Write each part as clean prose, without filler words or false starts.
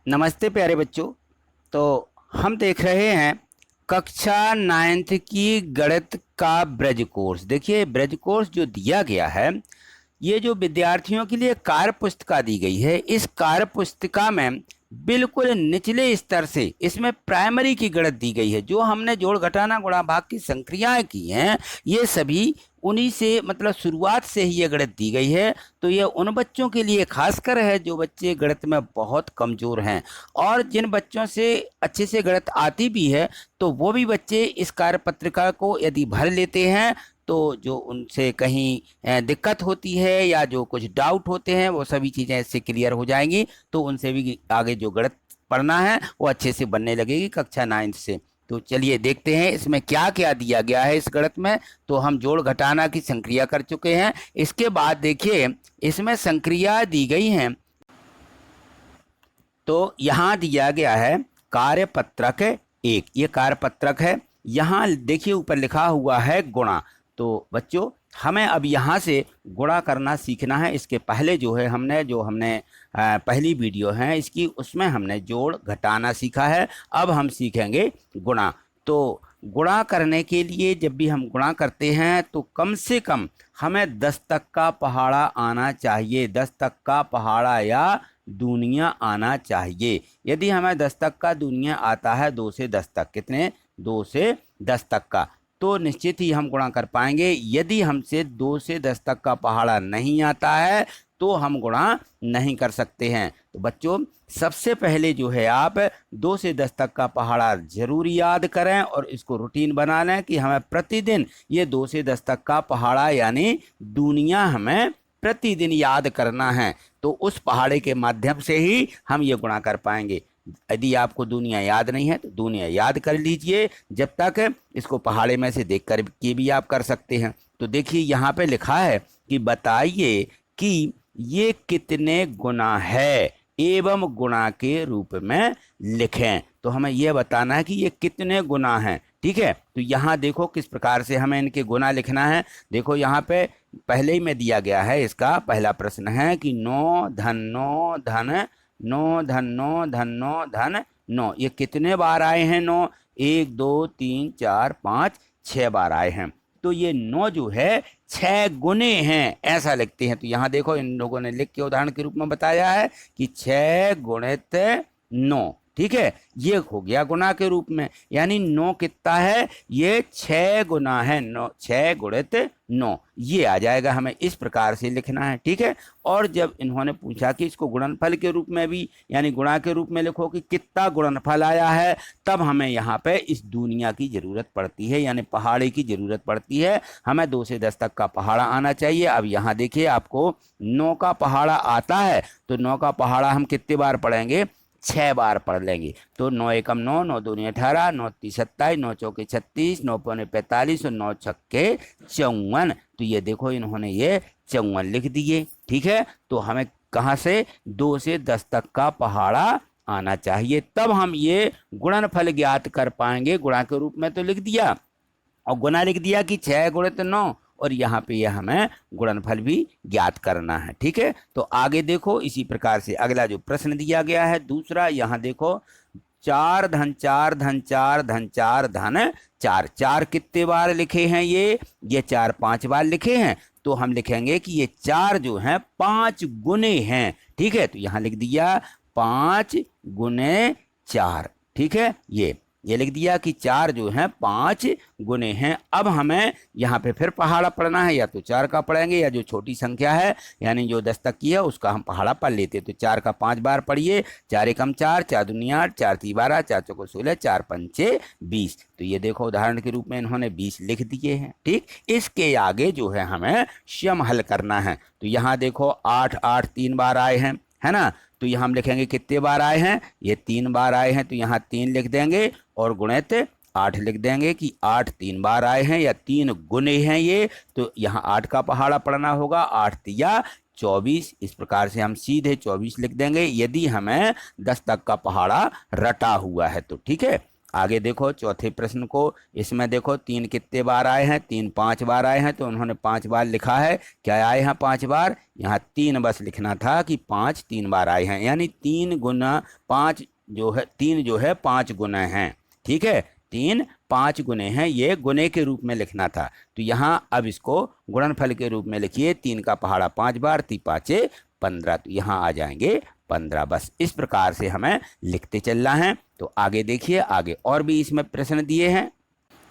नमस्ते प्यारे बच्चों। तो हम देख रहे हैं कक्षा 9th की गणित का ब्रज कोर्स। देखिए, ब्रज कोर्स जो दिया गया है, ये जो विद्यार्थियों के लिए कार्य पुस्तिका दी गई है, इस कार्य पुस्तिका में बिल्कुल निचले स्तर से इसमें प्राइमरी की गणित दी गई है। जो हमने जोड़ घटाना गुणा भाग की संक्रियाएं की हैं, ये सभी उन्हीं से, मतलब शुरुआत से ही ये गणित दी गई है। तो ये उन बच्चों के लिए खासकर है जो बच्चे गणित में बहुत कमजोर हैं, और जिन बच्चों से अच्छे से गणित आती भी है तो वो भी बच्चे इस कार्य पत्रिका को यदि भर लेते हैं तो जो उनसे कहीं दिक्कत होती है या जो कुछ डाउट होते हैं वो सभी चीज़ें इससे क्लियर हो जाएंगी। तो उनसे भी आगे जो गणित पढ़ना है वो अच्छे से बनने लगेगी कक्षा 9th से। तो चलिए देखते हैं इसमें क्या क्या दिया गया है इस गणित में। तो हम जोड़ घटाना की संक्रिया कर चुके हैं। इसके बाद देखिए इसमें संक्रिया दी गई हैं। तो यहाँ दिया गया है कार्यपत्रक 1, ये कार्यपत्रक है। यहाँ देखिए ऊपर लिखा हुआ है गुणा। तो बच्चों हमें अब यहाँ से गुणा करना सीखना है। इसके पहले जो है हमने पहली वीडियो है इसकी, उसमें हमने जोड़ घटाना सीखा है। अब हम सीखेंगे गुणा। तो गुणा करने के लिए जब भी हम गुणा करते हैं तो कम से कम हमें 10 तक का पहाड़ा आना चाहिए। 10 तक का पहाड़ा या दूनिया आना चाहिए। यदि हमें 10 तक का दूनिया आता है, 2 से 10 तक, कितने, 2 से 10 तक का, तो निश्चित ही हम गुणा कर पाएंगे। यदि हमसे 2 से 10 तक का पहाड़ा नहीं आता है तो हम गुणा नहीं कर सकते हैं। तो बच्चों सबसे पहले जो है आप 2 से 10 तक का पहाड़ा जरूर याद करें और इसको रूटीन बना लें कि हमें प्रतिदिन ये 2 से 10 तक का पहाड़ा यानी दूनिया हमें प्रतिदिन याद करना है। तो उस पहाड़े के माध्यम से ही हम ये गुणा कर पाएंगे। यदि आपको दुनिया याद नहीं है तो दुनिया याद कर लीजिए, जब तक इसको पहाड़े में से देख कर के भी आप कर सकते हैं। तो देखिए यहाँ पे लिखा है कि बताइए कि ये कितने गुना है एवं गुणा के रूप में लिखें। तो हमें यह बताना है कि ये कितने गुना हैं। ठीक है, तो यहाँ देखो किस प्रकार से हमें इनके गुना लिखना है। देखो यहाँ पे पहले ही में दिया गया है। इसका पहला प्रश्न है कि 9 धन 9 धन 9 धन 9 धन 9 धन 9, ये कितने बार आए हैं 9? 1 2 3 4 5 6 बार आए हैं। तो ये 9 जो है 6 गुने हैं, ऐसा लिखते हैं। तो यहाँ देखो इन लोगों ने लिख के उदाहरण के रूप में बताया है कि 6 गुणित 9। ठीक है, ये हो गया गुना के रूप में, यानी 9 कितना है, ये 6 गुना है। 9 6 गुणित 9 ये आ जाएगा। हमें इस प्रकार से लिखना है। ठीक है, और जब इन्होंने पूछा कि इसको गुणनफल के रूप में भी यानी गुणा के रूप में लिखो कि कितना गुणनफल आया है, तब हमें यहाँ पे इस दुनिया की जरूरत पड़ती है, यानी पहाड़े की जरूरत पड़ती है। हमें 2 से 10 तक का पहाड़ा आना चाहिए। अब यहाँ देखिए आपको 9 का पहाड़ा आता है, तो 9 का पहाड़ा हम कितने बार पढ़ेंगे? 6 बार पढ़ लेंगे। तो 9 एकम 9, 9 दूनी 18, 9 तीस 27, 9 चौके 36, 9 पौने 45 और 9 छक्के 54। तो ये देखो इन्होंने ये 54 लिख दिए। ठीक है, तो हमें कहाँ से 2 से 10 तक का पहाड़ा आना चाहिए, तब हम ये गुणनफल ज्ञात कर पाएंगे। गुणा के रूप में तो लिख दिया और गुना लिख दिया कि 6 गुणित 9, और यहाँ पे यह हमें गुणनफल भी ज्ञात करना है। ठीक है, तो आगे देखो इसी प्रकार से अगला जो प्रश्न दिया गया है दूसरा, यहाँ देखो 4 धन 4 धन 4 धन 4 धन 4। 4 कितने बार लिखे हैं? ये 4 5 बार लिखे हैं। तो हम लिखेंगे कि ये 4 जो हैं 5 गुने हैं। ठीक है, तो यहाँ लिख दिया 5 गुने 4। ठीक है, ये लिख दिया कि 4 जो है 5 गुने हैं। अब हमें यहाँ पे फिर पहाड़ा पढ़ना है, या तो 4 का पढ़ेंगे या जो छोटी संख्या है यानी जो 10 तक की है उसका हम पहाड़ा पढ़ लेते। तो 4 का 5 बार पढ़िए। 4 एकम 4, 4 दूनी 8, 4 ती 12, 4 चौको 16, 4 पंचे 20। तो ये देखो उदाहरण के रूप में इन्होंने 20 लिख दिए हैं। ठीक, इसके आगे जो है हमें सम हल करना है। तो यहाँ देखो 8 8 3 बार आए हैं, है ना। तो यहाँ हम लिखेंगे कितने बार आए हैं? ये 3 बार आए हैं। तो यहाँ 3 लिख देंगे और गुणित 8 लिख देंगे कि 8 3 बार आए हैं या 3 गुने हैं ये। तो यहाँ 8 का पहाड़ा पढ़ना होगा। 8 तिया 24। इस प्रकार से हम सीधे 24 लिख देंगे यदि हमें 10 तक का पहाड़ा रटा हुआ है तो। ठीक है, आगे देखो चौथे प्रश्न को, इसमें देखो 3 कितने बार आए हैं, 3 5 बार आए हैं, तो उन्होंने 5 बार लिखा है। क्या आए हैं 5 बार, यहाँ 3 बस लिखना था कि 5 3 बार आए हैं, यानी 3 गुना 5 जो है, 3 जो है 5 गुने हैं। ठीक है, 3 5 गुने हैं, ये गुने के रूप में लिखना था। तो यहाँ अब इसको गुणनफल के रूप में लिखिए, 3 का पहाड़ा 5 बार, 3 5 15, तो यहाँ आ जाएंगे 15। बस इस प्रकार से हमें लिखते चलना है। तो आगे देखिए, आगे और भी इसमें प्रश्न दिए हैं।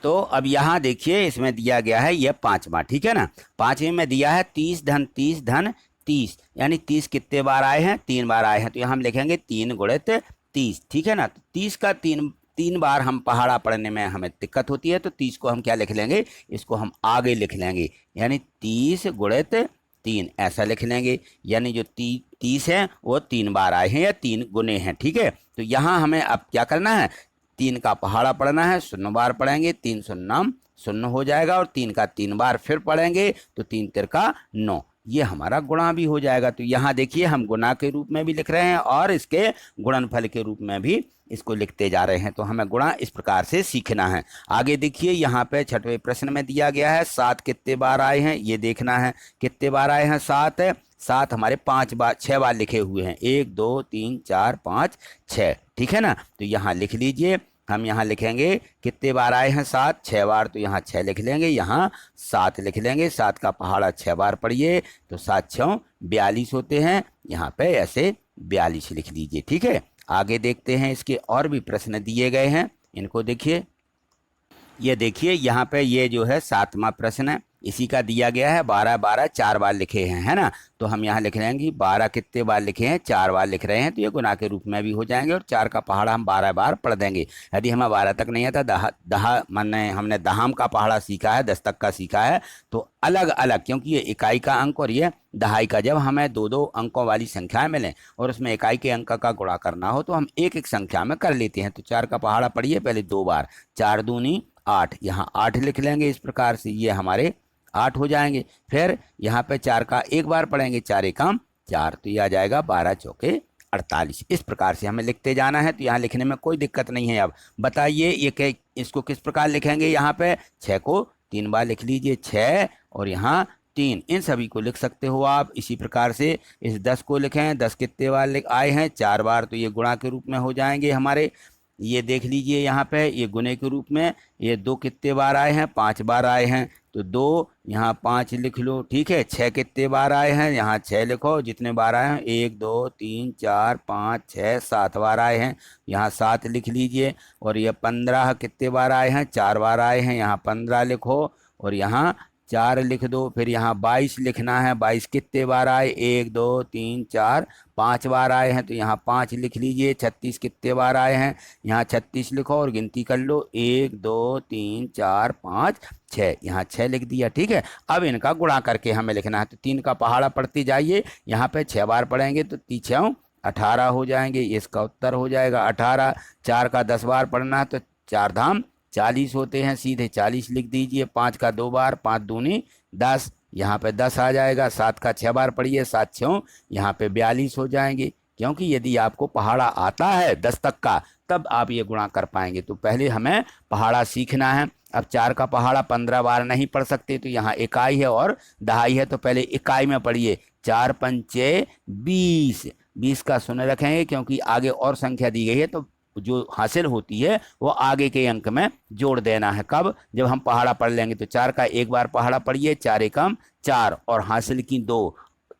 तो अब यहाँ देखिए, इसमें दिया गया है यह 5वां, ठीक है ना। 5वें में दिया है 30 धन 30 धन 30, यानी 30 कितने बार आए हैं, 3 बार आए हैं, तो यहाँ हम लिखेंगे 3 गुणित 30, ठीक है ना। तो 30 का 3 बार हम पहाड़ा पढ़ने में हमें दिक्कत होती है, तो 30 को हम क्या लिख लेंगे, इसको हम आगे लिख लेंगे, यानी 30 गुणित 3 ऐसा लिख लेंगे, यानी जो 30 है वो 3 बार आए हैं या 3 गुने हैं। ठीक है, तो यहाँ हमें अब क्या करना है, 3 का पहाड़ा पढ़ना है, 0 बार पढ़ेंगे, 3 शून्यम 0 हो जाएगा, और 3 का 3 बार फिर पढ़ेंगे तो 3 तिरका 9, ये हमारा गुणा भी हो जाएगा। तो यहाँ देखिए हम गुणा के रूप में भी लिख रहे हैं और इसके गुणनफल के रूप में भी इसको लिखते जा रहे हैं। तो हमें गुणा इस प्रकार से सीखना है। आगे देखिए, यहाँ पे 6वें प्रश्न में दिया गया है 7 कितने बार आए हैं, ये देखना है कितने बार आए हैं। 7 हमारे 6 बार लिखे हुए हैं, 1 2 3 4 5 6, ठीक है ना। तो यहाँ लिख लीजिए, हम यहाँ लिखेंगे कितने बार आए हैं 7, 6 बार, तो यहाँ 6 लिख लेंगे, यहाँ 7 लिख लेंगे। 7 का पहाड़ा 6 बार पढ़िए, तो 7 6 42 होते हैं, यहाँ पे ऐसे 42 लिख लीजिए। ठीक है, आगे देखते हैं, इसके और भी प्रश्न दिए गए हैं, इनको देखिए। ये देखिए यहाँ पे ये जो है 7वां प्रश्न है, इसी का दिया गया है 12 12 4 बार लिखे हैं, है ना। तो हम यहाँ लिख लेंगे 12 कितने बार लिखे हैं, 4 बार लिख रहे हैं, तो ये गुना के रूप में भी हो जाएंगे, और 4 का पहाड़ा हम 12 बार पढ़ देंगे। यदि हमें 12 तक नहीं आता, हमने दहाम का पहाड़ा सीखा है, 10 तक का सीखा है, तो अलग अलग, क्योंकि ये इकाई का अंक और ये दहाई का, जब हमें 2-2 अंकों वाली संख्याएं मिलें और उसमें इकाई के अंक का गुणा करना हो, तो हम एक एक संख्या में कर लेते हैं। तो 4 का पहाड़ा पढ़िए पहले 2 बार, 4 दूनी 8, यहाँ 8 लिख लेंगे, इस प्रकार से ये हमारे 8 हो जाएंगे। फिर यहाँ पे 4 का 1 बार पढ़ेंगे, 4 एकम 4, तो ये आ जाएगा 12 चौके 48। इस प्रकार से हमें लिखते जाना है, तो यहाँ लिखने में कोई दिक्कत नहीं है। अब बताइए ये इसको किस प्रकार लिखेंगे, यहाँ पे 6 को 3 बार लिख लीजिए, 6 और यहाँ 3, इन सभी को लिख सकते हो आप। इसी प्रकार से इस 10 को लिखें, 10 कितने बार आए हैं, 4 बार, तो ये गुणा के रूप में हो जाएंगे हमारे। ये देख लीजिए यहाँ पे ये गुने के रूप में, ये 2 कितने बार आए हैं, 5 बार आए हैं, तो 2 यहाँ 5 लिख लो। ठीक है, 6 कितने बार आए हैं, यहाँ 6 लिखो, जितने बार आए हैं 1 2 3 4 5 6 7 बार आए हैं, यहाँ 7 लिख लीजिए। और ये 15 कितने बार आए हैं, 4 बार आए हैं, यहाँ 15 लिखो, और यहाँ 4 लिख दो। फिर यहाँ 22 लिखना है, 22 कितने बार आए, 1 2 3 4 5 बार आए हैं, तो यहाँ 5 लिख लीजिए। 36 कितने बार आए हैं, यहाँ 36 लिखो और गिनती कर लो, 1 2 3 4 5 6, यहाँ 6 लिख दिया। ठीक है, अब इनका गुणा करके हमें लिखना है, तो 3 का पहाड़ा पढ़ते जाइए, यहाँ पे 6 बार पढ़ेंगे तो 3 6 18 हो जाएंगे, इसका उत्तर हो जाएगा 18। 4 का 10 बार पढ़ना है, तो 4 धाम 40 होते हैं, सीधे 40 लिख दीजिए। 5 का 2 बार, 5 दूनी 10, यहाँ पे 10 आ जाएगा। 7 का 6 बार पढ़िए, 7 6 यहाँ पे 42 हो जाएंगे। क्योंकि यदि आपको पहाड़ा आता है 10 तक का, तब आप ये गुणा कर पाएंगे। तो पहले हमें पहाड़ा सीखना है। अब 4 का पहाड़ा 15 बार नहीं पढ़ सकते, तो यहाँ इकाई है और दहाई है, तो पहले इकाई में पढ़िए। 4 पंचे 20, 20 का शून्य रखेंगे, क्योंकि आगे और संख्या दी गई है, तो जो हासिल होती है वो आगे के अंक में जोड़ देना है। कब, जब हम पहाड़ा पढ़ लेंगे। तो 4 का 1 बार पहाड़ा पढ़िए, 4 एकम 4, और हासिल की 2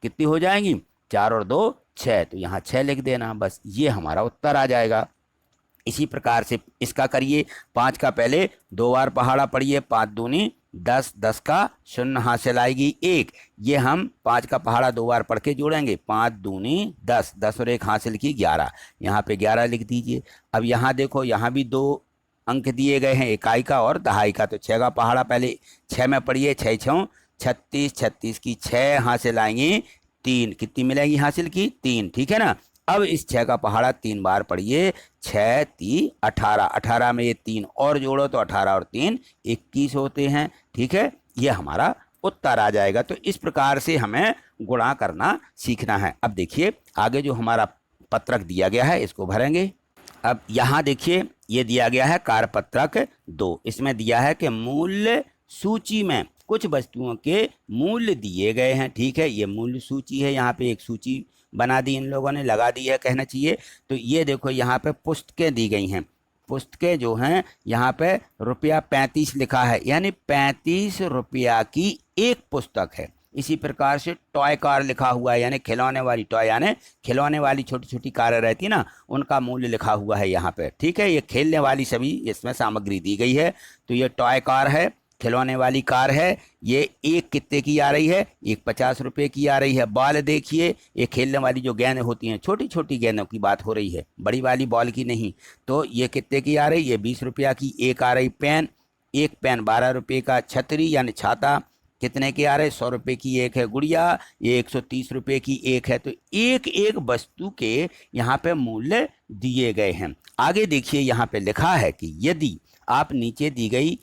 कितनी हो जाएंगी, 4 और 2 6, तो यहाँ 6 लिख देना। बस ये हमारा उत्तर आ जाएगा। इसी प्रकार से इसका करिए। 5 का पहले 2 बार पहाड़ा पढ़िए, 5 दूनी 10, 10 का शून्य हासिल आएगी 1, ये हम 5 का पहाड़ा 2 बार पढ़ के जोड़ेंगे। 5 दूनी 10, 10 और 1 हासिल की 11, यहाँ पे 11 लिख दीजिए। अब यहाँ देखो, यहाँ भी 2 अंक दिए गए हैं, इकाई का और दहाई का। तो 6 का पहाड़ा पहले 6 में पढ़िए, 6 6 36, 36 की 6 हासिल आएंगी 3, कितनी मिलेगी हासिल की 3, ठीक है ना। अब इस 6 का पहाड़ा 3 बार पढ़िए, 6 3 18, 18 में ये 3 और जोड़ो तो 18 और 3 21 होते हैं। ठीक है, ये हमारा उत्तर आ जाएगा। तो इस प्रकार से हमें गुणा करना सीखना है। अब देखिए आगे जो हमारा पत्रक दिया गया है, इसको भरेंगे। अब यहाँ देखिए, ये दिया गया है कार्यपत्रक 2। इसमें दिया है कि मूल्य सूची में कुछ वस्तुओं के मूल्य दिए गए हैं। ठीक है, ये मूल्य सूची है, यहाँ पे एक सूची बना दी इन लोगों ने, लगा दी है कहना चाहिए। तो ये देखो यहाँ पे पुस्तकें दी गई हैं। पुस्तकें जो हैं यहाँ पे रुपया 35 लिखा है, यानी 35 रुपया की एक पुस्तक है। इसी प्रकार से टॉय कार लिखा हुआ है, यानी खिलौने वाली, टॉय यानी खिलौने वाली छोटी छोटी कारें रहती ना, उनका मूल्य लिखा हुआ है यहाँ पे। ठीक है, ये खेलने वाली सभी इसमें सामग्री दी गई है। तो ये टॉय कार है, खिलौने वाली कार है। ये एक कितने की आ रही है? एक 50 रुपये की आ रही है। बॉल देखिए, ये खेलने वाली जो गेंद होती हैं, छोटी छोटी गेंदों की बात हो रही है, बड़ी वाली बॉल की नहीं। तो ये कितने की आ रही? ये 20 रुपया की एक आ रही। पेन, एक पेन 12 रुपये का। छतरी यानी छाता कितने की आ रहे? 100 रुपये की एक है। गुड़िया ये 130 रुपये की एक है। तो एक एक वस्तु के यहाँ पे मूल्य दिए गए हैं। आगे देखिए, यहाँ पे लिखा है कि यदि आप नीचे दी गई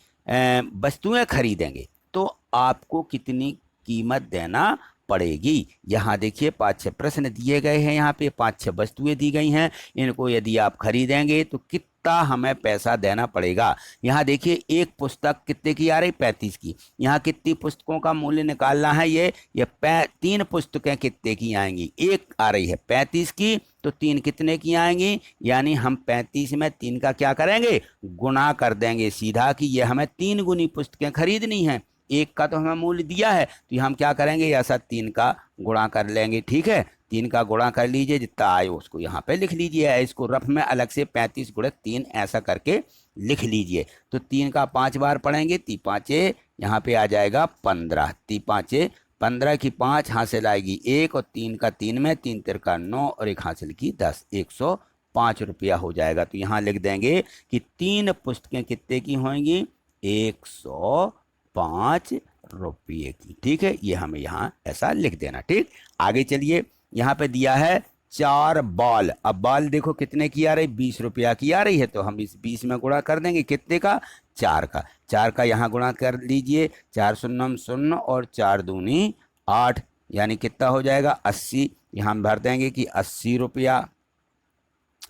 वस्तुएं खरीदेंगे तो आपको कितनी कीमत देना पड़ेगी। यहाँ देखिए 5-6 प्रश्न दिए गए हैं, यहाँ पे 5-6 वस्तुएं दी गई हैं। इनको यदि आप खरीदेंगे तो कितना हमें पैसा देना पड़ेगा। यहाँ देखिए एक पुस्तक कितने की आ रही? 35 की। यहाँ कितनी पुस्तकों का मूल्य निकालना है? ये 3 पुस्तकें कितने की आएंगी? एक आ रही है 35 की, तो 3 कितने की आएंगी? यानी हम 35 में 3 का क्या करेंगे? गुणा कर देंगे सीधा, कि ये हमें 3 गुनी पुस्तकें खरीदनी है। एक का तो हमें मूल्य दिया है, तो हम क्या करेंगे? ऐसा 3 का गुणा कर लेंगे। ठीक है, 3 का गुणा कर लीजिए, जितना आए उसको यहाँ पे लिख लीजिए। इसको रफ में अलग से 35 गुणे 3 ऐसा करके लिख लीजिए। तो 3 का 5 बार पढ़ेंगे, 3 5 यहाँ पे आ जाएगा 15। 3 5 15 की 5 हासिल आएगी 1, और 3 का 3 में 3 3 का 9, और 1 हासिल की 10। 105 रुपया हो जाएगा। तो यहाँ लिख देंगे कि 3 पुस्तकें कितने की होंगी? 105 रुपये की। ठीक है, ये हमें यहाँ ऐसा लिख देना। ठीक, आगे चलिए। यहाँ पे दिया है 4 बॉल। अब बॉल देखो कितने की आ रही? 20 रुपया की आ रही है। तो हम इस 20 में गुणा कर देंगे, कितने का? 4 का। 4 का यहाँ गुणा कर लीजिए, 4 शून्य 0 और 4 दूनी 8, यानी कितना हो जाएगा? 80। यहाँ हम भर देंगे कि 80 रुपया।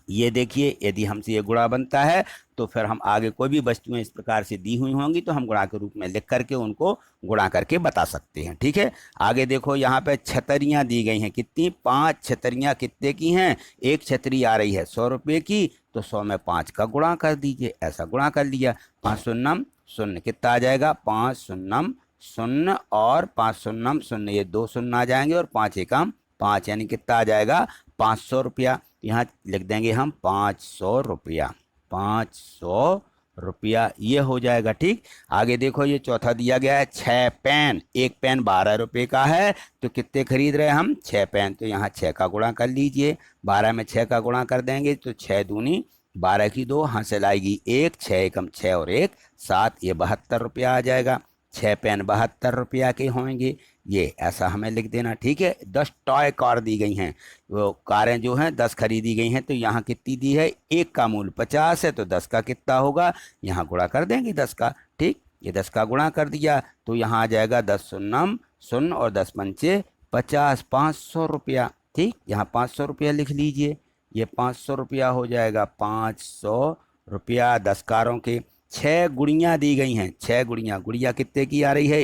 ये देखिए, यदि हमसे ये गुणा बनता है तो फिर हम आगे कोई भी वस्तुएं इस प्रकार से दी हुई होंगी तो हम गुणा के रूप में लिख करके उनको गुणा करके बता सकते हैं। ठीक है, आगे देखो, यहाँ पे छतरियाँ दी गई हैं। कितनी? 5 छतरियाँ कितने की हैं? एक छतरी आ रही है 100 रुपये की, तो 100 में 5 का गुणा कर दीजिए। ऐसा गुणा कर लिया। 5 शून्य 0 कितना आ जाएगा? 5 शून्य 0 और 5 शून्य 0, ये 2 शून्य आ जाएंगे, और 5 एकम 5, यानी कितना आ जाएगा? 500 रुपया। यहाँ लिख देंगे हम 500 रुपया। 500 रुपया ये हो जाएगा। ठीक, आगे देखो, ये चौथा दिया गया है 6 पेन। एक पेन 12 रुपये का है, तो कितने खरीद रहे हैं हम? 6 पेन। तो यहाँ 6 का गुणा कर लीजिए। 12 में 6 का गुणा कर देंगे तो 6 दूनी 12 की 2 हासिल आएगी 1, 6 एकम 6 और 1 7, ये 72 रुपया आ जाएगा। 6 पेन 72 रुपया के होंगे। ये ऐसा हमें लिख देना। ठीक है, 10 टॉय कार दी गई हैं। वो कारें जो हैं 10 खरीदी गई हैं। तो यहाँ कितनी दी है? एक का मूल्य 50 है, तो 10 का कितना होगा? यहाँ गुणा कर देंगे 10 का। ठीक, ये 10 का गुणा कर दिया तो यहाँ आ जाएगा 10 शून्य 0 और 10 पंचे 50, 500 रुपया। ठीक, यहाँ 500 रुपया लिख लीजिए। ये 500 रुपया हो जाएगा। 500 रुपया 10 कारों के। 6 गुड़ियाँ दी गई हैं। 6 गुड़ियाँ, गुड़िया कितने की आ रही है?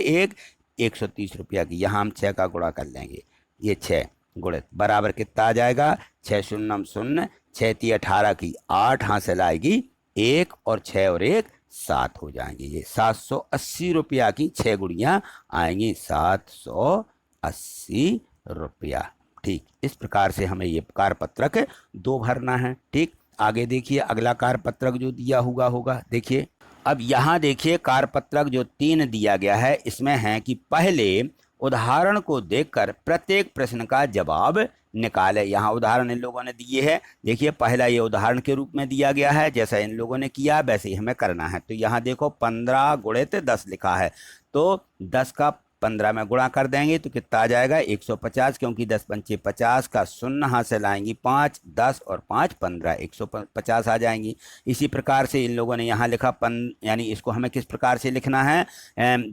130 रुपया की। यहाँ हम 6 का गुणा कर लेंगे। ये 6 गुणे बराबर कितना आ जाएगा? 6 शून्य 0, 6 × 18 की 8 हासिल आएगी 1, और 6 और 1 7 हो जाएंगे। ये 780 रुपया की 6 गुड़ियाँ आएंगी। 780 रुपया। ठीक, इस प्रकार से हमें ये कार्यपत्रक 2 भरना है। ठीक, आगे देखिए, अगला कार्यपत्रक जो दिया हुआ होगा, देखिए। अब यहाँ देखिए, कार्यपत्रक जो 3 दिया गया है, इसमें है कि पहले उदाहरण को देखकर प्रत्येक प्रश्न का जवाब निकाले। यहाँ उदाहरण इन लोगों ने दिए हैं। देखिए, पहला ये उदाहरण के रूप में दिया गया है, जैसा इन लोगों ने किया वैसे ही हमें करना है। तो यहाँ देखो 15 गुणित 10 लिखा है, तो 10 का 15 में गुणा कर देंगे तो कितना आ जाएगा? 150, क्योंकि 10 पंचे 50 का 0 हासिल आएंगी 5, 10 और 5 15, 150 आ जाएंगी। इसी प्रकार से इन लोगों ने यहाँ लिखा यानी इसको हमें किस प्रकार से लिखना है?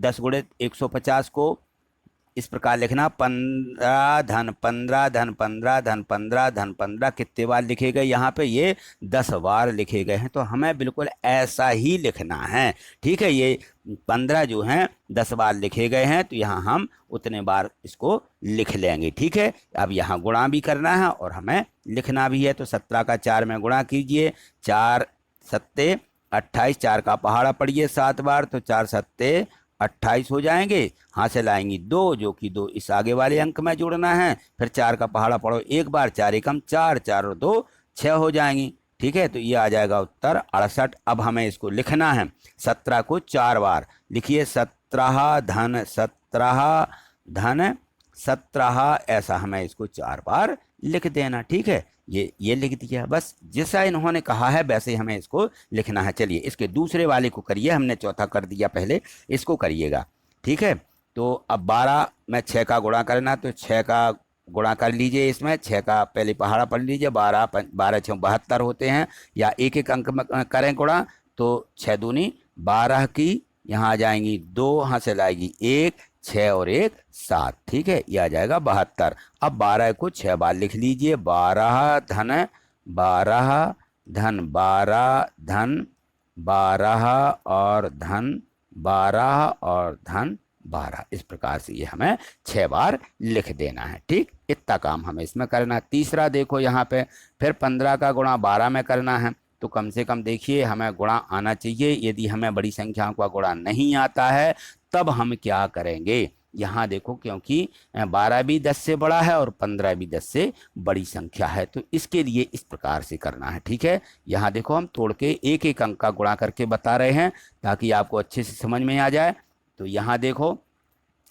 10 गुणित 150 को इस प्रकार लिखना 15 धन 15 धन 15 धन 15 धन 15 कितने बार लिखे गए यहाँ पे, ये 10 बार लिखे गए हैं। तो हमें बिल्कुल ऐसा ही लिखना है, ठीक है। ये 15 जो हैं 10 बार लिखे गए हैं, तो यहाँ हम उतने बार इसको लिख लेंगे, ठीक है। अब यहाँ गुणा भी करना है और हमें लिखना भी है। तो 17 का 4 में गुणा कीजिए, 4 सत्ते 28, 4 का पहाड़ा पढ़िए 7 बार, तो 4 सत्ते 28 हो जाएंगे। हाथ से लाएंगी 2, जो कि 2 इस आगे वाले अंक में जोड़ना है। फिर 4 का पहाड़ा पढ़ो एक बार, 4 एकम 4, 4 और 2 6 हो जाएंगी, ठीक है। तो ये आ जाएगा उत्तर 68। अब हमें इसको लिखना है 17 को 4 बार लिखिए, 17 धन 17 धन 17, ऐसा हमें इसको 4 बार लिख देना, ठीक है। ये लिख दिया, बस जैसा इन्होंने कहा है वैसे ही हमें इसको लिखना है। चलिए इसके दूसरे वाले को करिए, हमने चौथा कर दिया पहले, इसको करिएगा, ठीक है। तो अब 12 में 6 का गुणा करना, तो 6 का गुणा कर लीजिए। इसमें 6 का पहले पहाड़ा पढ़ लीजिए, 12 12 6 72 होते हैं, या एक एक अंक में करें गुणा, तो 6 दूनी 12 की यहाँ आ जाएंगी 2, यहाँ से लाएगी 1, 6 और 1 7, ठीक है। यह आ जाएगा 72। अब 12 को 6 बार लिख लीजिए, 12 धन 12 धन 12 धन 12 और धन 12 और धन 12, इस प्रकार से ये हमें 6 बार लिख देना है, ठीक। इतना काम हमें इसमें करना है। तीसरा देखो यहाँ पे, फिर 15 का गुणा 12 में करना है। तो कम से कम देखिए हमें गुणा आना चाहिए। यदि हमें बड़ी संख्याओं का गुणा नहीं आता है तब हम क्या करेंगे, यहाँ देखो, क्योंकि 12 भी 10 से बड़ा है और 15 भी 10 से बड़ी संख्या है, तो इसके लिए इस प्रकार से करना है, ठीक है। यहाँ देखो हम तोड़ के एक एक अंक का गुणा करके बता रहे हैं ताकि आपको अच्छे से समझ में आ जाए। तो यहाँ देखो,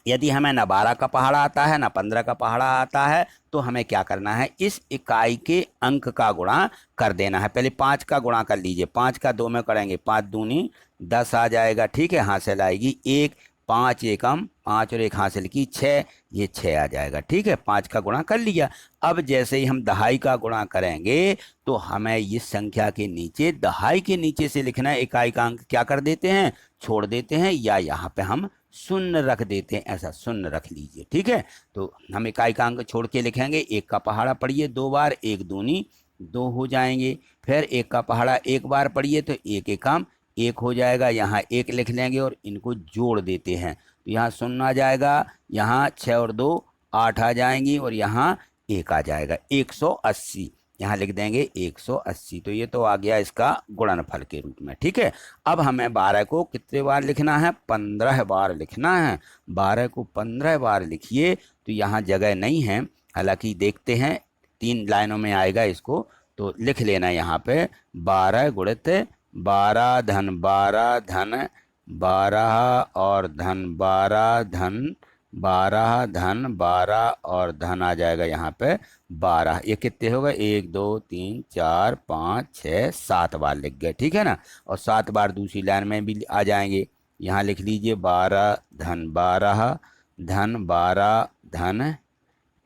यदि हमें ना 12 का पहाड़ा आता है ना 15 का पहाड़ा आता है, तो हमें क्या करना है, इस इकाई के अंक का गुणा कर देना है। पहले 5 का गुणा कर लीजिए, 5 का 2 में करेंगे, 5 दूनी 10 आ जाएगा, ठीक है। हासिल आएगी 1, 5 एकम 5 और 1 हासिल की 6, ये 6 आ जाएगा, ठीक है। 5 का गुणा कर लिया। अब जैसे ही हम दहाई का गुणा करेंगे तो हमें इस संख्या के नीचे, दहाई के नीचे से लिखना है, इकाई का अंक क्या कर देते हैं, छोड़ देते हैं, या यहाँ पे हम शून्य रख देते हैं, ऐसा शून्य रख लीजिए, ठीक है। तो हम इकाई का अंक छोड़ के लिखेंगे, 1 का पहाड़ा पढ़िए 2 बार, 1 दूनी 2 हो जाएंगे। फिर 1 का पहाड़ा 1 बार पढ़िए, तो 1 एकम 1 हो जाएगा, यहाँ 1 लिख लेंगे और इनको जोड़ देते हैं, तो यहाँ शून्य आ जाएगा, यहाँ 6 और 2 8 आ जाएंगी और यहाँ 1 आ जाएगा, 180, यहाँ लिख देंगे 180। तो ये तो आ गया इसका गुणनफल के रूप में, ठीक है। अब हमें 12 को कितने बार लिखना है, 15 बार लिखना है। 12 को 15 बार लिखिए, तो यहाँ जगह नहीं है, हालांकि देखते हैं 3 लाइनों में आएगा इसको, तो लिख लेना यहाँ पे 12 गुणित 12 धन 12 धन 12 और धन 12 धन 12 धन 12 और धन आ जाएगा यहाँ पे 12। ये कितने हो गए, 1 2 3 4 5 6 7 बार लिख गए, ठीक है ना। और 7 बार दूसरी लाइन में भी आ जाएंगे, यहाँ लिख लीजिए 12 धन 12 धन 12 धन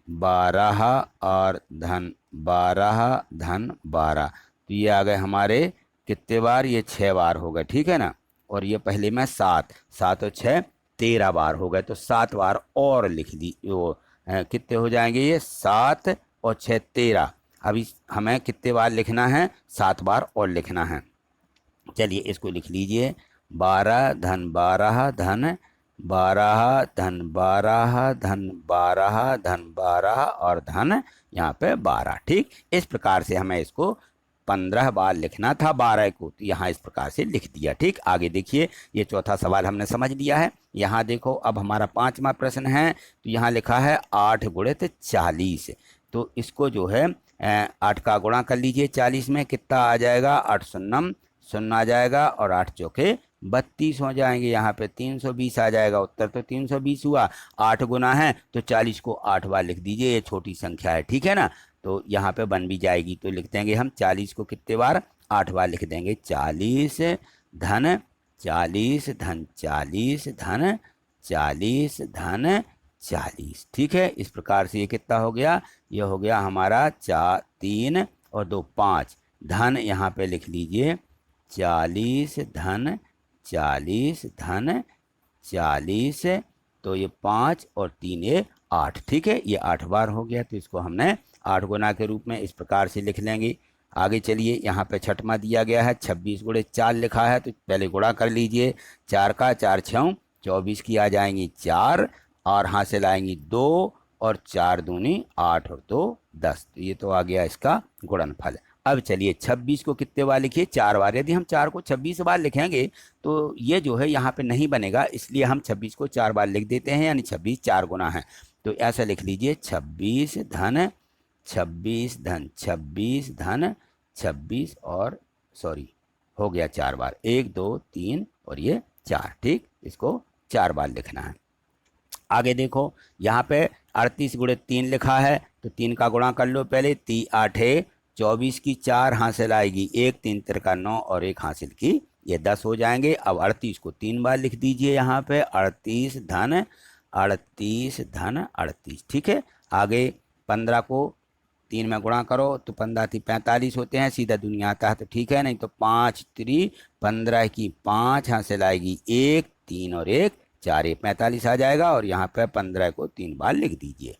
12 और धन 12 धन 12। तो ये आ गए हमारे कितने बार, ये 6 बार हो गए, ठीक है ना। और ये पहले में 7 7 और 6 13 बार हो गए, तो 7 बार और लिख दी, वो कितने हो जाएंगे, ये 7 और 6 13। अभी हमें कितने बार लिखना है, 7 बार और लिखना है। चलिए इसको लिख लीजिए, 12 धन 12 धन 12 धन 12 धन 12 धन 12 और धन यहाँ पे 12, ठीक। इस प्रकार से हमें इसको 15 बार लिखना था 12 को, तो यहाँ इस प्रकार से लिख दिया, ठीक। आगे देखिए, ये चौथा सवाल हमने समझ लिया है। यहाँ देखो अब हमारा 5वां प्रश्न है, तो यहाँ लिखा है 8 गुणित 40। तो इसको जो है 8 का गुणा कर लीजिए 40 में, कितना आ जाएगा, 8 शून्यम 0 आ जाएगा और 8 चौके 32 हो जाएंगे, यहाँ पे 320 आ जाएगा। उत्तर तो 320 हुआ। 8 गुना है तो 40 को 8 बार लिख दीजिए, ये छोटी संख्या है, ठीक है ना। तो यहाँ पे बन भी जाएगी, तो लिख देंगे हम 40 को कितने बार, 8 बार लिख देंगे, 40 धन 40 धन 40 धन 40 धन 40, ठीक है। इस प्रकार से ये कितना हो गया, ये हो गया हमारा 4 3 और 2 5। धन यहाँ पे लिख लीजिए 40 धन 40 धन 40, तो ये 5 और 3 ये 8, ठीक है, ये 8 बार हो गया। तो इसको हमने 8 गुना के रूप में इस प्रकार से लिख लेंगे। आगे चलिए, यहाँ पे छठवां दिया गया है 26 गुणे 4 लिखा है, तो पहले गुणा कर लीजिए। 4 का 4 छः 24 की आ जाएंगी 4, और हासिल आएंगी 2, और 4 दूनी 8 और 2 10। तो ये तो आ गया इसका गुणनफल। अब चलिए 26 को कितने बार लिखिए, 4 बार। यदि हम 4 को 26 बार लिखेंगे तो ये जो है यहाँ पे नहीं बनेगा, इसलिए हम 26 को 4 बार लिख देते हैं, यानी 26 4 गुना है। तो ऐसा लिख लीजिए 26 धन 26 धन 26 धन 26, और सॉरी हो गया 4 बार, 1 2 3 और ये 4, ठीक, इसको 4 बार लिखना है। आगे देखो, यहाँ पे 38 गुणे 3 लिखा है, तो 3 का गुणा कर लो पहले। 3 8 24 की 4 हासिल आएगी 1, 3 तिरका 9 और 1 हासिल की ये 10 हो जाएंगे। अब 38 को 3 बार लिख दीजिए यहाँ पे, 38 धन 38 धन 38, ठीक है। आगे 15 को 3 में गुणा करो तो 15 थी 45 होते हैं, सीधा दुनिया आता है तो ठीक है, नहीं तो 5 3 15 की 5 हासिल आएगी 1, 3 और 1 4, ये 45 आ जाएगा। और यहाँ पे 15 को 3 बार लिख दीजिए,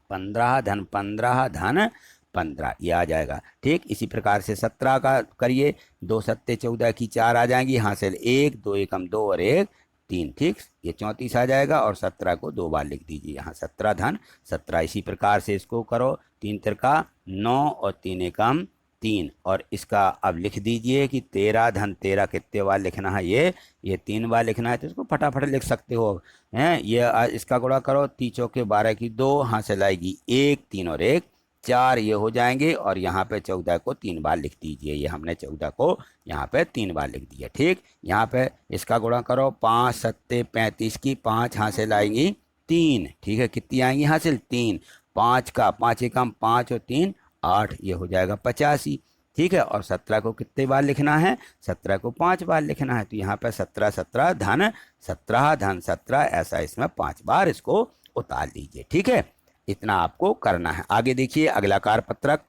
15 धन 15 धन 15 ये आ जाएगा, ठीक। इसी प्रकार से 17 का करिए, 2 सत्ते 14 की 4 आ जाएंगी, हासिल 1, 2 एकम 2 और 1 3, ठीक, ये 34 आ जाएगा। और 17 को 2 बार लिख दीजिए यहाँ, 17 धन 17। इसी प्रकार से इसको करो, 3 तिरका 9 और 3 एकम 3, और इसका अब लिख दीजिए कि 13 धन 13 कितने बार लिखना है, ये 3 बार लिखना है। तो इसको फटाफट लिख सकते हो हैं, ये इसका गुणा करो, 3 चौके 12 की 2 हासिल आएगी 1, 3 और 1 4, ये हो जाएंगे। और यहाँ पे 14 को 3 बार लिख दीजिए, ये हमने 14 को यहाँ पे 3 बार लिख दिया, ठीक। यहाँ पे इसका गुणा करो, 5 सत्ते 35 की 5 हासिल आएंगी 3, ठीक है, कितनी आएंगी हासिल 3, 5 का 5 एकम 5 और 3 8, ये हो जाएगा 85, ठीक है। और 17 को कितने बार लिखना है, 17 को 5 बार लिखना है। तो यहाँ पे 17 17 धन 17 धन 17, ऐसा इसमें 5 बार इसको उतार लीजिए, ठीक है। इतना आपको करना है। आगे देखिए अगला कार्यपत्रक।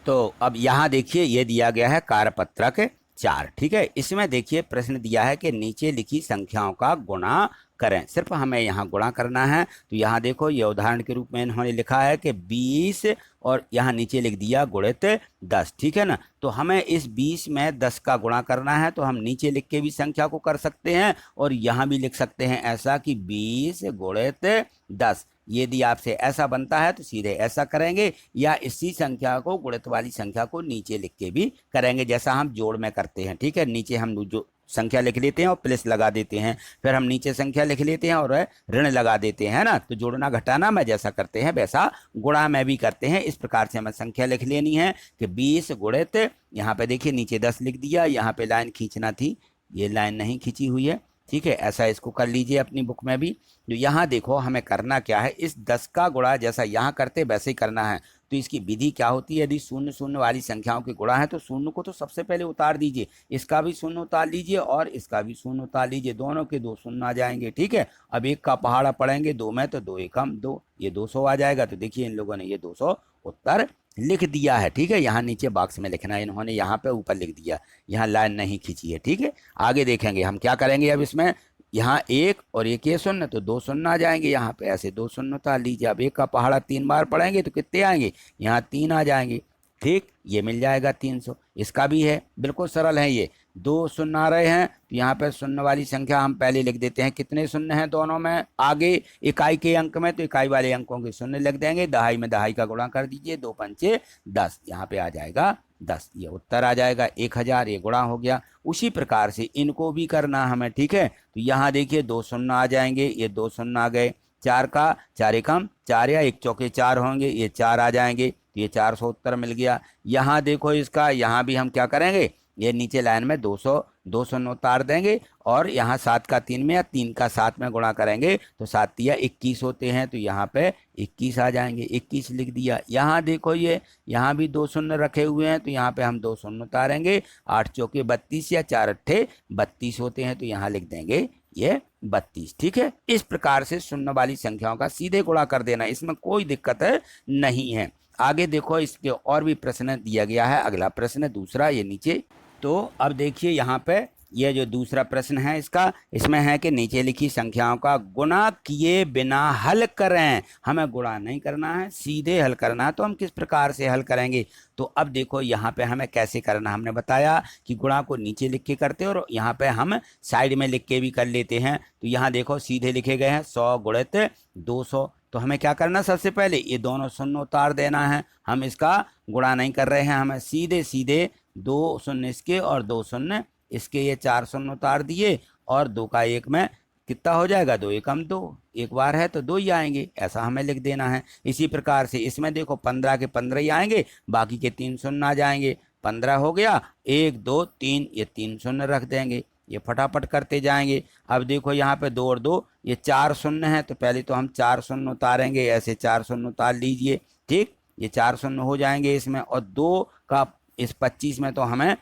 तो अब यहाँ देखिए ये दिया गया है कार्यपत्रक 4, ठीक है। इसमें देखिए प्रश्न दिया है कि नीचे लिखी संख्याओं का गुणा करें, सिर्फ हमें यहाँ गुणा करना है। तो यहाँ देखो, ये उदाहरण के रूप में इन्होंने लिखा है कि 20 और यहाँ नीचे लिख दिया गुणित 10, ठीक है ना। तो हमें इस 20 में 10 का गुणा करना है, तो हम नीचे लिख के भी संख्या को कर सकते हैं और यहाँ भी लिख सकते हैं ऐसा कि 20 गुणित 10। यदि आपसे ऐसा बनता है तो सीधे ऐसा करेंगे, या इसी संख्या को गुणित वाली संख्या को नीचे लिख के भी करेंगे, जैसा हम जोड़ में करते हैं, ठीक है। नीचे हम जो संख्या लिख लेते हैं और प्लस लगा देते हैं, फिर हम नीचे संख्या लिख लेते हैं और ऋण लगा देते हैं ना। तो जोड़ना घटाना में जैसा करते हैं वैसा गुणा में भी करते हैं। इस प्रकार से हमें संख्या लिख लेनी है कि 20 गुणित, यहाँ पे देखिए नीचे 10 लिख दिया, यहाँ पे लाइन खींचना थी, ये लाइन नहीं खींची हुई है, ठीक है। ऐसा इसको कर लीजिए अपनी बुक में भी। तो यहाँ देखो हमें करना क्या है, इस 10 का गुणा जैसा यहाँ करते वैसे ही करना है। तो इसकी विधि क्या होती है, यदि शून्य शून्य वाली संख्याओं के गुणा है तो शून्य को तो सबसे पहले उतार दीजिए, इसका भी शून्य उतार लीजिए और इसका भी शून्य उतार लीजिए, दोनों के 2 शून्य आ जाएंगे, ठीक है। अब 1 का पहाड़ा पड़ेंगे 2 में, तो 2 एकम 2, ये 200 आ जाएगा। तो देखिए इन लोगों ने ये 200 उत्तर लिख दिया है, ठीक है। यहाँ नीचे बॉक्स में लिखना है, इन्होंने यहाँ पे ऊपर लिख दिया, यहाँ लाइन नहीं खींची है, ठीक है। आगे देखेंगे हम क्या करेंगे। अब इसमें यहाँ 1 और 1 ये शून्य, तो 2 शून्य आ जाएंगे, यहाँ पे ऐसे 2 शून्य उतार लीजिए। अब 1 का पहाड़ा 3 बार पढ़ेंगे तो कितने आएंगे, यहाँ 3 आ जाएंगे, ठीक, ये मिल जाएगा 300। इसका भी है, बिल्कुल सरल है, ये 2 शून्य आ रहे हैं तो यहाँ पे शून्य वाली संख्या हम पहले लिख देते हैं, कितने शून्य हैं दोनों में, आगे इकाई के अंक में तो इकाई वाले अंकों के शून्य लिख देंगे, दहाई में दहाई का गुणा कर दीजिए, 2 पंचे 10, यहाँ पे आ जाएगा 10, ये उत्तर आ जाएगा 1000, ये गुणा हो गया। उसी प्रकार से इनको भी करना हमें, ठीक है। तो यहाँ देखिए 2 शून्य आ जाएंगे, ये 2 शून्य आ गए, 4 का 4 एकम 4 या 1 चौके 4 होंगे, ये 4 आ जाएंगे, ये 400 उत्तर मिल गया। यहाँ देखो इसका, यहाँ भी हम क्या करेंगे, ये नीचे लाइन में 2 शून्य उतार देंगे और यहाँ 7 का 3 में या 3 का 7 में गुणा करेंगे तो 7 या 21 होते हैं, तो यहाँ पे 21 आ जाएंगे, 21 लिख दिया। यहाँ देखो ये यहाँ भी 2 शून्य रखे हुए हैं तो यहाँ पे हम 2 शून्य उतारेंगे, 8 चौके 32 या 4 अट्ठे 32 होते हैं, तो यहाँ लिख देंगे ये 32, ठीक है। इस प्रकार से शून्य वाली संख्याओं का सीधे गुणा कर देना, इसमें कोई दिक्कत नहीं है। आगे देखो इसके और भी प्रश्न दिया गया है। अगला प्रश्न दूसरा, ये नीचे। तो अब देखिए यहाँ पे ये जो दूसरा प्रश्न है इसका, इसमें है कि नीचे लिखी संख्याओं का गुणा किए बिना हल करें। हमें गुणा नहीं करना है, सीधे हल करना है। तो हम किस प्रकार से हल करेंगे? तो अब देखो यहाँ पे हमें कैसे करना, हमने बताया कि गुणा को नीचे लिख के करते हैं और यहाँ पे हम साइड में लिख के भी कर लेते हैं। तो यहाँ देखो सीधे लिखे गए हैं 100 गुणित 200। तो हमें क्या करना, सबसे पहले ये दोनों शून्य उतार देना है। हम इसका गुणा नहीं कर रहे हैं, हमें सीधे सीधे 2 शून्य इसके और 2 शून्य इसके, ये 4 शून्य उतार दिए और 2 का 1 में कितना हो जाएगा, 2 एकम 2, एक बार है तो 2 ही आएंगे, ऐसा हमें लिख देना है। इसी प्रकार से इसमें देखो 15 के 15 ही आएंगे, बाकी के 3 शून्य आ जाएंगे। 15 हो गया, 1 2 3, ये 3 शून्य रख देंगे, ये फटाफट करते जाएंगे। अब देखो यहाँ पे 2 और 2 ये 4 शून्य है, तो पहले तो हम 4 शून्य उतारेंगे, ऐसे 4 शून्य उतार लीजिए। ठीक, ये 4 शून्य हो जाएंगे इसमें, और 2 का इस 25 में तो हमें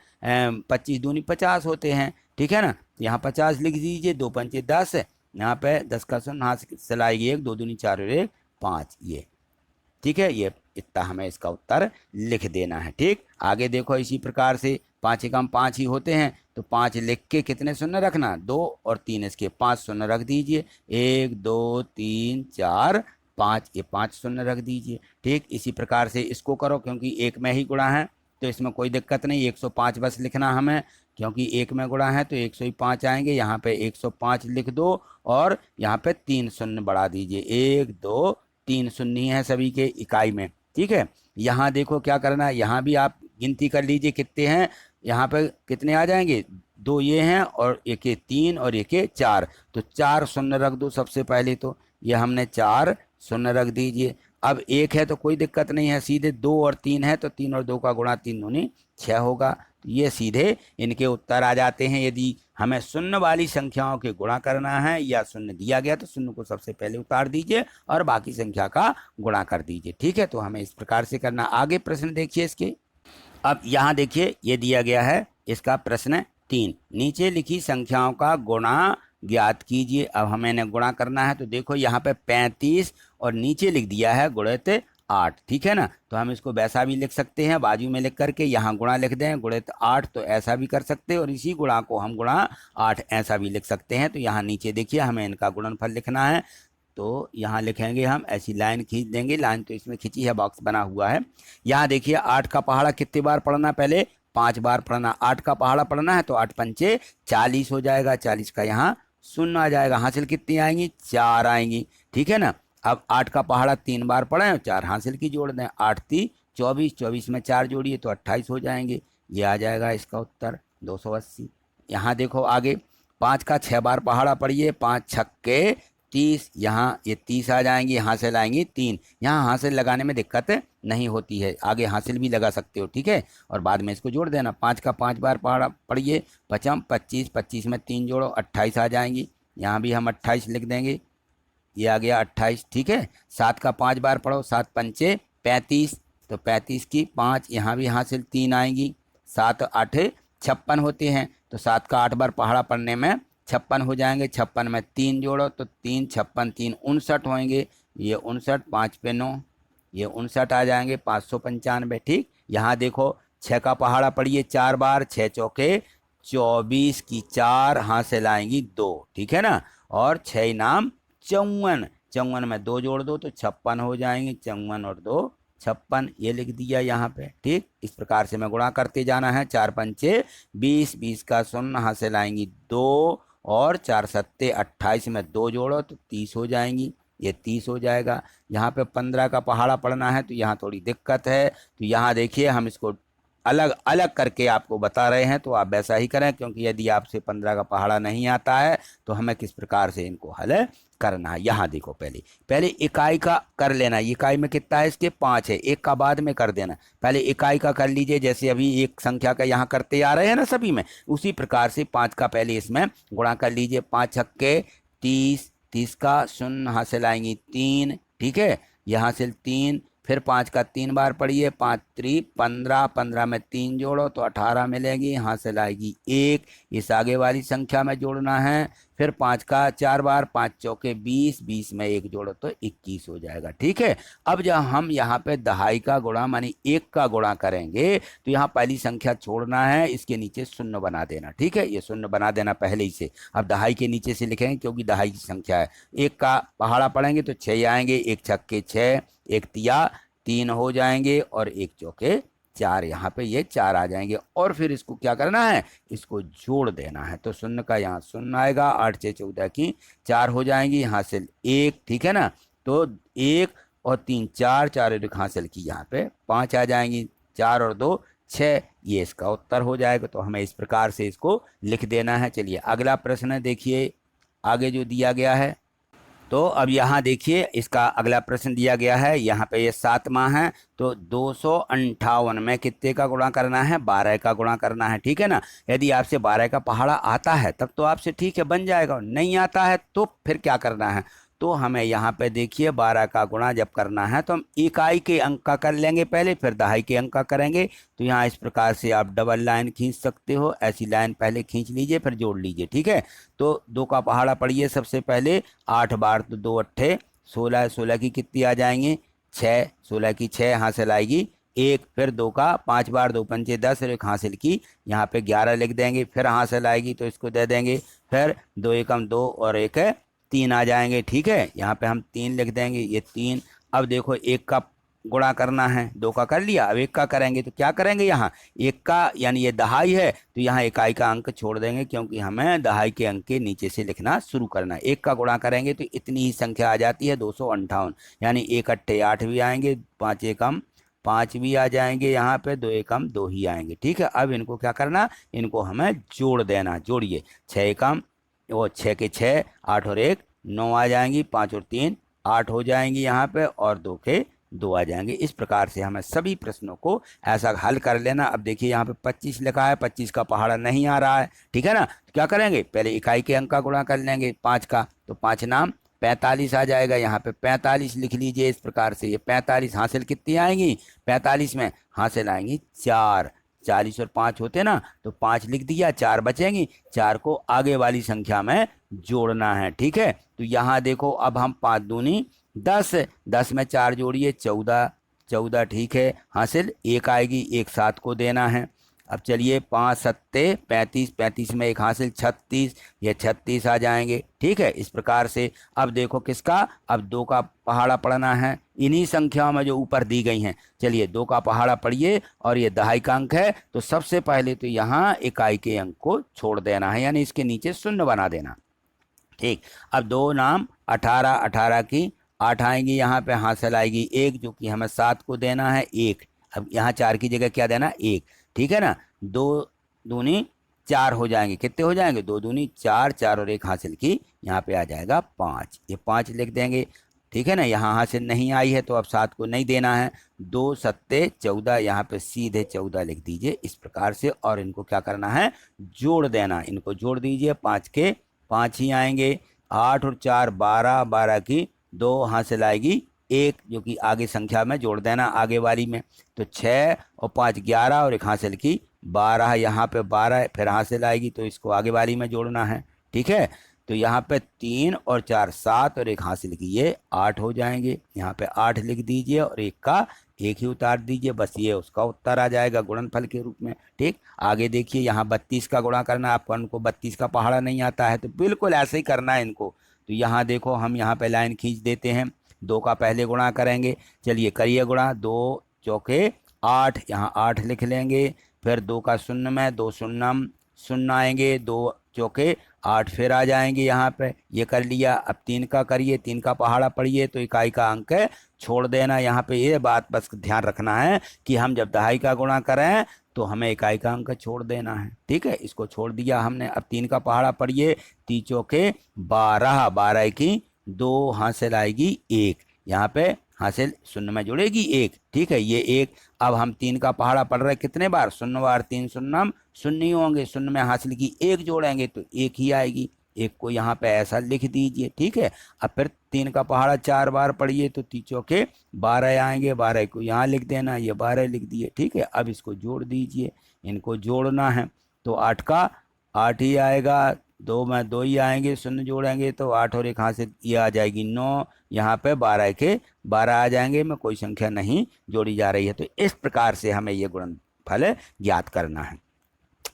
25 दूनी 50 होते हैं। ठीक है ना, यहाँ 50 लिख दीजिए, 2 पंचे 10, यहाँ पे 10 का शून्य हाथ से लाएगी 1, 2 दूनी 4 और 1 5, ये ठीक है, ये इतना हमें इसका उत्तर लिख देना है। ठीक, आगे देखो इसी प्रकार से 5 एकम 5 ही होते हैं, तो 5 लिख के कितने शून्य रखना, 2 और 3 इसके 5 शून्य रख दीजिए, 1 2 3 4 5, ये 5 शून्य रख दीजिए। ठीक, इसी प्रकार से इसको करो, क्योंकि एक में ही गुणा है तो इसमें कोई दिक्कत नहीं, 105 बस लिखना हमें, क्योंकि एक में गुणा है तो 105 आएंगे। यहाँ पे 105 लिख दो और यहाँ पे 3 शून्य बढ़ा दीजिए, 1 2 3 शून्य है सभी के इकाई में। ठीक है, यहाँ देखो क्या करना है, यहाँ भी आप गिनती कर लीजिए कितने हैं, यहाँ पे कितने आ जाएंगे, 2 ये हैं और एक 3 और एक 4, तो 4 शून्य रख दो सबसे पहले। तो ये हमने 4 शून्य रख दीजिए। अब 1 है तो कोई दिक्कत नहीं है, सीधे 2 और 3 है तो 3 और 2 का गुणा 3 दूनी 6 होगा। तो ये सीधे इनके उत्तर आ जाते हैं। यदि हमें शून्य वाली संख्याओं के गुणा करना है या शून्य दिया गया तो शून्य को सबसे पहले उतार दीजिए और बाकी संख्या का गुणा कर दीजिए। ठीक है, तो हमें इस प्रकार से करना। आगे प्रश्न देखिए इसके। अब यहाँ देखिए ये दिया गया है इसका प्रश्न 3, नीचे लिखी संख्याओं का गुणा ज्ञात कीजिए। अब हमें गुणा करना है, तो देखो यहाँ पे 35 और नीचे लिख दिया है गुणित 8। ठीक है ना, तो हम इसको वैसा भी लिख सकते हैं, बाजू में लिख करके यहाँ गुणा लिख दें गुणित 8, तो ऐसा भी कर सकते हैं, और इसी गुणा को हम गुणा 8 ऐसा भी लिख सकते हैं। तो यहाँ नीचे देखिए हमें इनका गुणनफल लिखना है, तो यहाँ लिखेंगे हम, ऐसी लाइन खींच देंगे, लाइन तो इसमें खींची है, बॉक्स बना हुआ है। यहाँ देखिए 8 का पहाड़ा कितनी बार पढ़ना, पहले 5 बार पढ़ना। 8 का पहाड़ा पढ़ना है तो 8 पंचे 40 हो जाएगा, 40 का यहाँ शून्य आ जाएगा, हासिल कितनी आएंगी, 4 आएंगी। ठीक है ना, अब 8 का पहाड़ा 3 बार पढ़े और 4 हासिल की जोड़ दें, 8 3 24, 24 में 4 जोड़िए तो 28 हो जाएंगे। ये आ जाएगा इसका उत्तर 280। यहाँ देखो आगे 5 का 6 बार पहाड़ा पढ़िए, 5 छक्के 30, यहाँ ये 30 आ जाएंगी, हासिल आएंगी 3। यहाँ हासिल लगाने में दिक्कत नहीं होती है, आगे हासिल भी लगा सकते हो। ठीक है, और बाद में इसको जोड़ देना। 5 का 5 बार पहाड़ा पढ़िए, 5 25, 25 में 3 जोड़ो 28 आ जाएंगी, यहाँ भी हम 28 लिख देंगे, ये आ गया 28। ठीक है, 7 का 5 बार पढ़ो, 7 पंचे 35, तो 35 की 5, यहाँ भी हासिल 3 आएंगी, 7 8 56 होते हैं, तो 7 का 8 बार पहाड़ा पढ़ने में 56 हो जाएंगे, 56 में 3 जोड़ो तो 3 56 3 59 होंगे, ये 59, 5 पे 9, ये 59 आ जाएंगे, 595। ठीक, यहाँ देखो 6 का पहाड़ा पढ़िए 4 बार, 6 चौके 24 की 4 हासिल आएंगी 2। ठीक है ना, और 6 इनाम 54, 54 में 2 जोड़ दो तो 56 हो जाएंगे, 54 और 2 56, ये लिख दिया यहाँ पे। ठीक, इस प्रकार से मैं गुणा करते जाना है, 4 पंचे 20, 20 का शून्य हासिल आएंगी 2, और 4 सत्ते 28 में 2 जोड़ो तो 30 हो जाएंगी, ये 30 हो जाएगा। यहाँ पे 15 का पहाड़ा पढ़ना है तो यहाँ थोड़ी दिक्कत है, तो यहाँ देखिए हम इसको अलग अलग करके आपको बता रहे हैं, तो आप वैसा ही करें, क्योंकि यदि आपसे 15 का पहाड़ा नहीं आता है तो हमें किस प्रकार से इनको हल करना है। यहाँ देखो पहले इकाई का कर लेना, इकाई में कितना है इसके 5 है, एक का बाद में कर देना, पहले इकाई का कर लीजिए, जैसे अभी एक संख्या का यहाँ करते आ रहे हैं ना सभी में, उसी प्रकार से 5 का पहले इसमें गुणा कर लीजिए, 5 छक्के 30, 30 का शून्य हासिल आएंगी 3। ठीक है, यहाँ से 3, फिर 5 का 3 बार पढ़िए, 5 3 15, 15 में 3 जोड़ो तो 18 मिलेगी, यहाँ से लाएगी 1, इस आगे वाली संख्या में जोड़ना है। फिर 5 का 4 बार, 5 चौके 20, 20 में 1 जोड़ो तो 21 हो जाएगा। ठीक है, अब जब हम यहाँ पे दहाई का गुणा मानी 1 का गुणा करेंगे तो यहाँ पहली संख्या छोड़ना है, इसके नीचे शून्य बना देना। ठीक है, ये शून्य बना देना पहले ही से। अब दहाई के नीचे से लिखेंगे क्योंकि दहाई की संख्या है। 1 का पहाड़ा पढ़ेंगे तो 6 आएंगे, 1 छक्के 6, 1 तिया 3 हो जाएंगे और 1 चौके 4, यहाँ पे ये 4 आ जाएंगे। और फिर इसको क्या करना है, इसको जोड़ देना है। तो शून्य का यहाँ शून्य आएगा, 8 6 14 की 4 हो जाएंगी, यहाँ से 1। ठीक है ना, तो 1 और 3 4, 4 और 1 हासिल की, यहाँ पे 5 आ जाएंगी, 4 और 2 6, ये इसका उत्तर हो जाएगा। तो हमें इस प्रकार से इसको लिख देना है। चलिए अगला प्रश्न देखिए आगे जो दिया गया है। तो अब यहाँ देखिए इसका अगला प्रश्न दिया गया है, यहाँ पे ये 7वां है। तो 258 में कितने का गुणा करना है, 12 का गुणा करना है। ठीक है ना, यदि आपसे 12 का पहाड़ा आता है तब तो आपसे ठीक है बन जाएगा, नहीं आता है तो फिर क्या करना है। तो हमें यहाँ पे देखिए 12 का गुणा जब करना है तो हम इकाई के अंक का कर लेंगे पहले, फिर दहाई के अंक का करेंगे। तो यहाँ इस प्रकार से आप डबल लाइन खींच सकते हो, ऐसी लाइन पहले खींच लीजिए फिर जोड़ लीजिए। ठीक है, तो 2 का पहाड़ा पढ़िए सबसे पहले, 8 बार तो 2 अट्ठे 16, 16 की कितनी आ जाएंगे 6, 16 की 6 हासिल आएगी 1। फिर 2 का 5 बार 2 पंचे 10 और 1 हासिल की, यहाँ पे 11 लिख देंगे, फिर हासिल आएगी तो इसको दे देंगे। फिर 2 एकम 2 और 1 3 आ जाएंगे। ठीक है, यहाँ पे हम 3 लिख देंगे, ये 3। अब देखो 1 का गुणा करना है, 2 का कर लिया, अब 1 का करेंगे तो क्या करेंगे, यहाँ 1 का यानी ये दहाई है तो यहाँ इकाई का अंक छोड़ देंगे, क्योंकि हमें दहाई के अंक के नीचे से लिखना शुरू करना है। 1 का गुणा करेंगे तो इतनी ही संख्या आ जाती है 258, यानी 1 अट्ठे 8 भी आएंगे, 5 एकम 5 भी आ जाएंगे, यहाँ पे 2 एकम 2 ही आएंगे। ठीक है, अब इनको क्या करना, इनको हमें जोड़ देना। जोड़िए, 6 एकम वो 6 के 6, 8 और 1 9 आ जाएंगी, 5 और 3 8 हो जाएंगी यहाँ पे, और 2 के 2 आ जाएंगे। इस प्रकार से हमें सभी प्रश्नों को ऐसा हल कर लेना। अब देखिए यहाँ पे 25 लिखा है, 25 का पहाड़ा नहीं आ रहा है। ठीक है ना, तो क्या करेंगे, पहले इकाई के अंक का गुणा कर लेंगे 5 का, तो 5 नाम 45 आ जाएगा, यहाँ पे 45 लिख लीजिए। इस प्रकार से ये 45 हासिल कितनी आएंगी, 45 में हासिल आएंगी 4, 40 और 5 होते ना, तो 5 लिख दिया, 4 बचेंगी, 4 को आगे वाली संख्या में जोड़ना है। ठीक है, तो यहाँ देखो अब हम 5 दूनी 10, 10 में 4 जोड़िए 14, 14 ठीक है हासिल, 1 आएगी, 1 7 को देना है। अब चलिए 5 सत्ते 35, 35 में 1 हासिल 36, ये 36 आ जाएंगे। ठीक है, इस प्रकार से अब देखो किसका, अब 2 का पहाड़ा पढ़ना है, इन्हीं संख्याओं में जो ऊपर दी गई हैं। चलिए 2 का पहाड़ा पढ़िए, और ये दहाई का अंक है, तो सबसे पहले तो यहाँ इकाई के अंक को छोड़ देना है, यानी इसके नीचे शून्य बना देना। ठीक, अब 2 नाम 18, 18 की 8 आएंगी, यहाँ पे हासिल आएगी 1, जो कि हमें 7 को देना है 1। अब यहाँ 4 की जगह क्या देना, 1। ठीक है ना, 2 दूनी 4 हो जाएंगे, कितने हो जाएंगे, 2 दूनी 4, 4 और 1 हासिल की, यहाँ पे आ जाएगा 5, ये 5 लिख देंगे। ठीक है ना, यहाँ हासिल नहीं आई है तो अब 7 को नहीं देना है, 2 सत्ते 14, यहाँ पे सीधे 14 लिख दीजिए इस प्रकार से, और इनको क्या करना है, जोड़ देना। इनको जोड़ दीजिए, 5 के 5 ही आएंगे, 8 और 4 12, 12 की 2 हासिल आएगी 1, जो कि आगे संख्या में जोड़ देना आगे वाली में। तो 6 और 5 11 और 1 हासिल की 12, यहाँ पे 12 फिर हासिल आएगी, तो इसको आगे वाली में जोड़ना है। ठीक है, तो यहाँ पे 3 और 4 7 और 1 हासिल की, ये 8 हो जाएंगे, यहाँ पे 8 लिख दीजिए और 1 का 1 ही उतार दीजिए, बस ये उसका उत्तर आ जाएगा गुणनफल के रूप में। ठीक, आगे देखिए यहाँ 32 का गुणा करना है, आपको उनको 32 का पहाड़ा नहीं आता है तो बिल्कुल ऐसे ही करना है इनको। तो यहाँ देखो हम यहाँ पे लाइन खींच देते हैं, 2 का पहले गुणा करेंगे, चलिए करिए गुणा, 2 चौके 8, यहाँ 8 लिख लेंगे, फिर 2 का शून्य में 2 शून्यम 0 आएंगे, 2 चौके 8 फिर आ जाएंगे, यहाँ पे ये कर लिया। अब 3 का करिए, 3 का पहाड़ा पढ़िए, तो इकाई का अंक छोड़ देना। यहाँ पे ये बात बस ध्यान रखना है कि हम जब दहाई का गुणा करें तो हमें इकाई का अंक छोड़ देना है। ठीक है, इसको छोड़ दिया हमने। अब 3 का पहाड़ा पढ़िए, 3 चौके 12, 12 की 2 हासिल आएगी 1, यहाँ पे हासिल शून्य में जुड़ेगी 1। ठीक है, ये 1। अब हम 3 का पहाड़ा पढ़ रहे कितने बार, 0 बार, 3 शून्यम 0 ही होंगे, 0 में हासिल की 1 जोड़ेंगे तो 1 ही आएगी। एक को यहाँ पे ऐसा लिख दीजिए, ठीक है। अब फिर 3 का पहाड़ा 4 बार पढ़िए तो 3 चौके 12 आएंगे, 12 को यहाँ लिख देना, ये 12 लिख दिए, ठीक है। अब इसको जोड़ दीजिए, इनको जोड़ना है तो 8 का 8 ही आएगा, 2 में 2 ही आएंगे, शून्य जोड़ेंगे तो 8 और एक हाथ से ये आ जाएगी 9, यहाँ पे 12 के 12 आ जाएंगे, में कोई संख्या नहीं जोड़ी जा रही है। तो इस प्रकार से हमें ये गुणनफल ज्ञात करना है।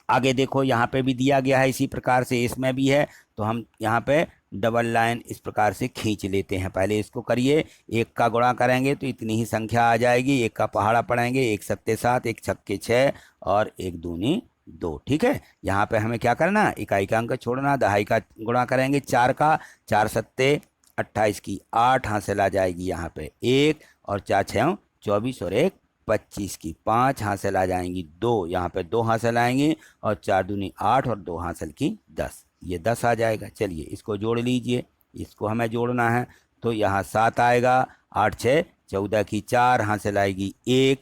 आगे देखो यहाँ पे भी दिया गया है इसी प्रकार से, इसमें भी है, तो हम यहाँ पे डबल लाइन इस प्रकार से खींच लेते हैं। पहले इसको करिए, 1 का गुणा करेंगे तो इतनी ही संख्या आ जाएगी, 1 का पहाड़ा पढ़ेंगे, 1 सत्ते 7, 1 छक्के 6 और 1 दूनी 2, ठीक है। यहाँ पे हमें क्या करना, इकाई का अंक छोड़ना, दहाई का गुणा करेंगे 4 का, 4 सत्ते 28 की 8 हासिल आ जाएगी यहाँ पे 1, और 4 6 24 और 1 25 की 5 हासिल आ जाएंगी 2, यहाँ पे 2 हासिल आएंगी, और 4 दूनी 8 और 2 हासिल की 10, ये 10 आ जाएगा। चलिए इसको जोड़ लीजिए, इसको हमें जोड़ना है तो यहाँ 7 आएगा, 8 6 14 की 4 हासिल आएगी 1,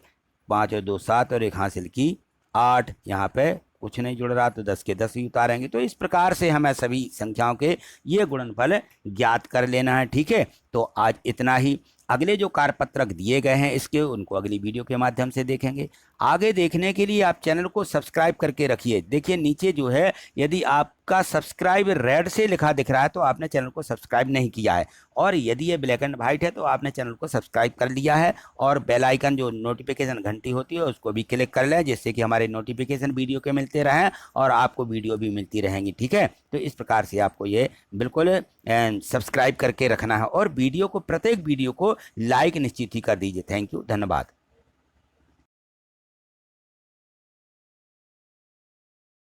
5 और 2 7 और 1 हासिल की 8, यहाँ पे कुछ नहीं जुड़ रहा तो 10 के 10 ही उतारेंगे। तो इस प्रकार से हमें सभी संख्याओं के ये गुणनफल ज्ञात कर लेना है, ठीक है। तो आज इतना ही। अगले जो कार्यपत्रक दिए गए हैं इसके, उनको अगली वीडियो के माध्यम से देखेंगे। आगे देखने के लिए आप चैनल को सब्सक्राइब करके रखिए। देखिए नीचे जो है, यदि आपका सब्सक्राइब रेड से लिखा दिख रहा है तो आपने चैनल को सब्सक्राइब नहीं किया है, और यदि ये ब्लैक एंड वाइट है तो आपने चैनल को सब्सक्राइब कर लिया है, और बेल आइकन जो नोटिफिकेशन घंटी होती है उसको भी क्लिक कर लें, जिससे कि हमारे नोटिफिकेशन वीडियो के मिलते रहें और आपको वीडियो भी मिलती रहेंगी, ठीक है। तो इस प्रकार से आपको ये बिल्कुल सब्सक्राइब करके रखना है, और वीडियो को, प्रत्येक वीडियो को लाइक निश्चित ही कर दीजिए। थैंक यू, धन्यवाद।